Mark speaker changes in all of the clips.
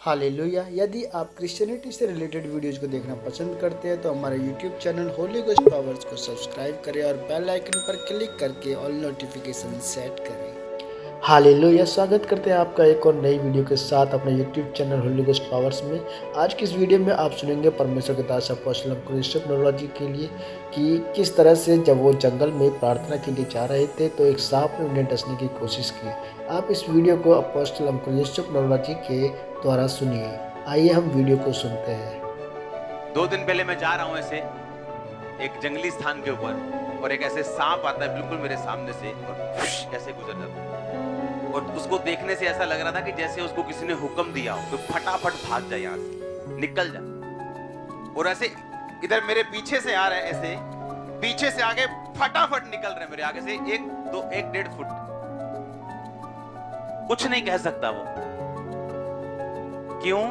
Speaker 1: Hallelujah. यदि आप Christianity से रिलेटेड वीडियोज़ को देखना पसंद करते हैं तो हमारे YouTube channel Holi ghost powers को सब्सक्राइब करें और बेल आइकन पर क्लिक करके ऑल नोटिफिकेशन सेट करें। हालेलुया। स्वागत करते हैं आपका एक और नई वीडियो के साथ अपने YouTube channel Holi ghost powers में। आज की इस वीडियो में आप सुनेंगे परमेश्वर के दास अपोस्टल अंकुर यशप नरोला के लिए कि किस तरह से जब वो जंगल में प्रार्थना के लिए जा रहे थे तो एक सांप ने उन्हें डसने की कोशिश की। आप इस वीडियो को अपोस्टल अंकुर यशप नरोला के द्वारा सुनिए। आइए हम वीडियो को सुनते हैं।
Speaker 2: 2 दिन पहले मैं जा रहा हूं ऐसे एक जंगली स्थान के ऊपर और एक ऐसे सांप आता है बिल्कुल मेरे सामने से और ऐसे गुजर जाता है और उसको देखने से ऐसा लग रहा था कि जैसे उसको किसी ने हुक्म दिया हो तो फटाफट भाग जाए, यहां से निकल जाए। और ऐसे इधर मेरे पीछे से आ रहा है, ऐसे पीछे से आगे फटाफट निकल रहे मेरे आगे से 1-1.5 फुट। कुछ नहीं कह सकता वो। क्यों?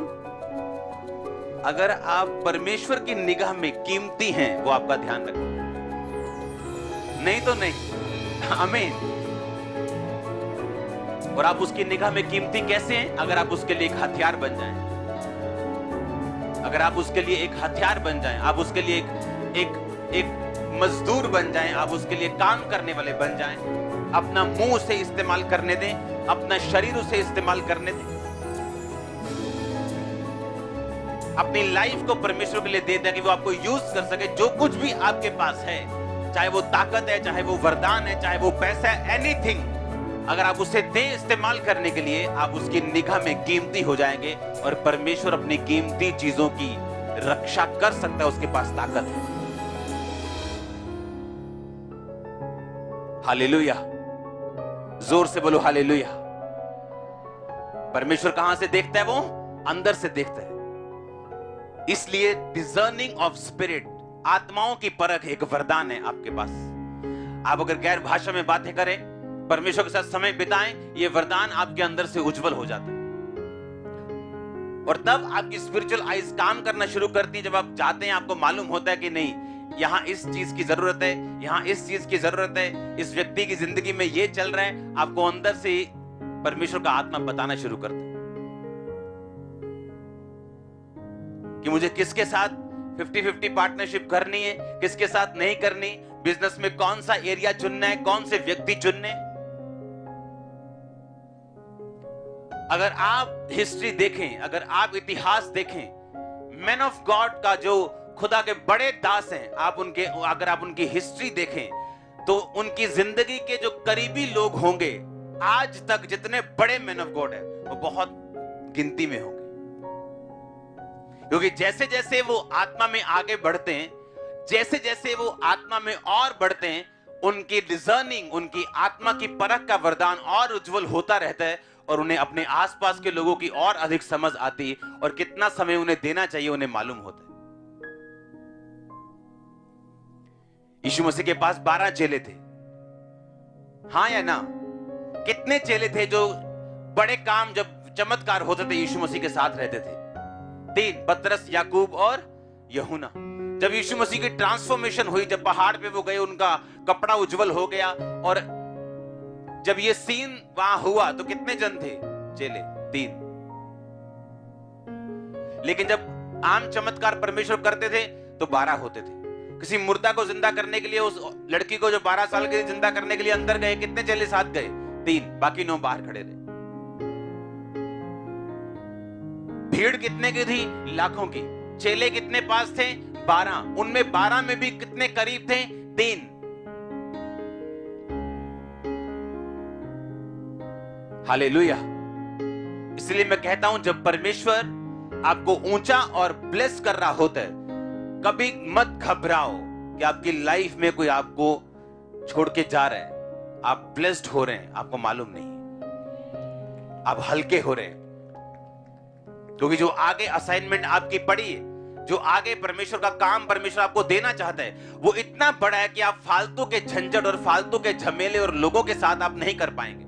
Speaker 2: अगर आप परमेश्वर की निगाह में कीमती हैं, वो आपका ध्यान रखें, नहीं तो नहीं। आमीन। और आप उसकी निगाह में कीमती कैसे हैं? अगर आप उसके लिए एक हथियार बन जाएं, अगर आप उसके लिए एक हथियार बन जाएं, आप उसके लिए एक मजदूर बन जाएं, आप उसके लिए काम करने वाले बन जाएं, अपना मुंह उसे इस्तेमाल करने दें, अपना शरीर उसे इस्तेमाल करने दें, अपनी लाइफ को परमेश्वर के लिए दे दें कि वो आपको यूज कर सके। जो कुछ भी आपके पास है, चाहे वो ताकत है, चाहे वो वरदान है, चाहे वो पैसा है, एनीथिंग, अगर आप उसे दें इस्तेमाल करने के लिए, आप उसकी निगाह में कीमती हो जाएंगे और परमेश्वर अपनी कीमती चीजों की रक्षा कर सकता है। उसके पास ताकत है। हालेलुया। जोर से बोलो हालेलुया। परमेश्वर कहां से देखता है? वो अंदर से देखता है। इसलिए डिजर्निंग ऑफ स्पिरिट, आत्माओं की परख एक वरदान है आपके पास। आप अगर गैर भाषा में बातें करें, परमेश्वर के साथ समय बिताएं, ये वरदान आपके अंदर से उज्जवल हो जाता है। और तब आपकी स्पिरिचुअल आइज काम करना शुरू करती है। जब आप जाते हैं, आपको मालूम होता है कि नहीं, यहां इस चीज की जरूरत है, यहां इस चीज की जरूरत है, इस व्यक्ति की जिंदगी में ये चल रहा है। आपको अंदर से परमेश्वर का आत्मा बताना शुरू करता है कि मुझे किसके साथ 50-50 पार्टनरशिप करनी है, किसके साथ नहीं करनी, बिजनेस में कौन सा एरिया चुनना है, कौन से व्यक्ति चुनने। अगर आप हिस्ट्री देखें, अगर आप इतिहास देखें, मैन ऑफ गॉड का जो खुदा के बड़े दास हैं, अगर आप उनकी हिस्ट्री देखें तो उनकी जिंदगी के जो करीबी लोग होंगे आज तक, जितने बड़े मैन ऑफ गॉड है, वो बहुत गिनती में होंगे। क्योंकि जैसे जैसे वो आत्मा में आगे बढ़ते हैं, जैसे जैसे वो आत्मा में और बढ़ते हैं, उनकी डिजर्निंग, उनकी आत्मा की परख का वरदान और उज्जवल होता रहता है और उन्हें अपने आसपास के लोगों की और अधिक समझ आती और कितना समय उन्हें देना चाहिए उन्हें मालूम होता है। यीशु मसीह के पास 12 चेले थे, हाँ या ना? कितने चेले थे जो बड़े काम, जब चमत्कार होते थे, यीशु मसीह के साथ रहते थे? 3, पतरस, याकूब और यूहन्ना। जब यीशु मसीह की ट्रांसफॉर्मेशन हुई, जब पहाड़ पे वो गए, उनका कपड़ा उज्जवल हो गया, और जब ये सीन वहां हुआ तो कितने जन थे? चेले 3। लेकिन जब आम चमत्कार परमेश्वर करते थे तो 12 होते थे। किसी मुर्दा को जिंदा करने के लिए, उस लड़की को जो 12 साल के जिंदा करने के लिए अंदर गए, कितने चेले साथ गए? 3, बाकी 9 बाहर खड़े रहे। भीड़ कितने की थी? लाखों की। चेले कितने पास थे? 12। उनमें 12 में भी कितने करीब थे? 3। हालेलुया। इसलिए मैं कहता हूं, जब परमेश्वर आपको ऊंचा और ब्लेस कर रहा होता है, कभी मत घबराओ कि आपकी लाइफ में कोई आपको छोड़ के जा रहा है। आप ब्लेस्ड हो रहे हैं, आपको मालूम नहीं, आप हल्के हो रहे हैं। क्योंकि जो आगे असाइनमेंट आपकी पड़ी है, जो आगे परमेश्वर का काम परमेश्वर आपको देना चाहता है, वो इतना बड़ा है कि आप फालतू के झंझट और फालतू के झमेले और लोगों के साथ आप नहीं कर पाएंगे।